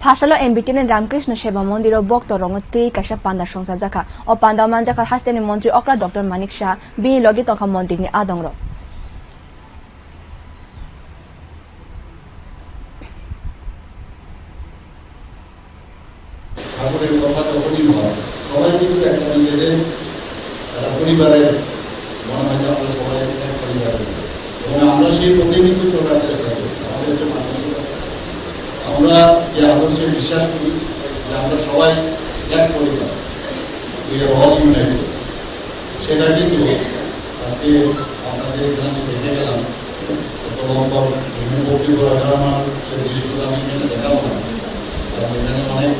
Phasalo MBTN Ramkrishna Seva Mondir Bokto Rongoti Kasha Panda Songsa Jaka o Panda Manjaka Hasteni Montri Okra Dr. Manik Shah Bi Logi Toka Mondir ni Adongro. ঠাকুরের কথা তখনই হয় সবাই কিন্তু একটা নিজেদের পরিবারের মনে হয় যে আমরা সবাই এক পরিবারের এবং আমরা সেই পথে কিন্তু চলার চেষ্টা করি আমাদের যে মানসিকতা আমরা যে আদর্শে বিশ্বাস করি যে আমরা সবাই এক পরিবার উই আর অল ইউনাইটেড সেটা কিন্তু আজকে আপনাদের এখানে দেখে গেলাম বিভিন্ন বক্তব্য রাখার আমার সেই দৃশ্যটা আমি এখানে দেখাবো না কারণ এখানে অনেক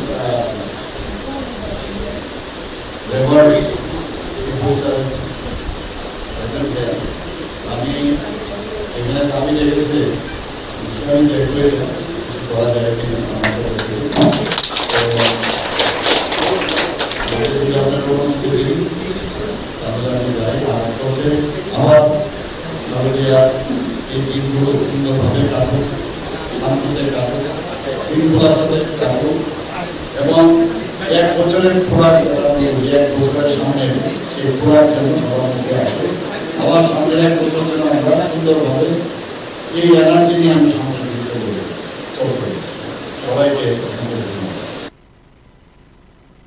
আমি এখানে দাবি রেখেছে ইসলামিক রেগুলেশন করা যায় কিনা যদি আপনার কোনো তৈরি তাহলে আমি যাই আর হচ্ছে আমার সাবেরিয়া এই দিনগুলো সুন্দরভাবে কাটুক শান্তিতে কাটুক শৃঙ্খলার সাথে কাটুক এবং 1 বছরের খোরাক এক বছরের সামনে সেই খোরাক যেন সবার মধ্যে আসে আবার সামনের 1 বছর যেন আমরা সুন্দরভাবে এই এনার্জি নিয়ে আমি সামনে দিতে চলতে সবাইকে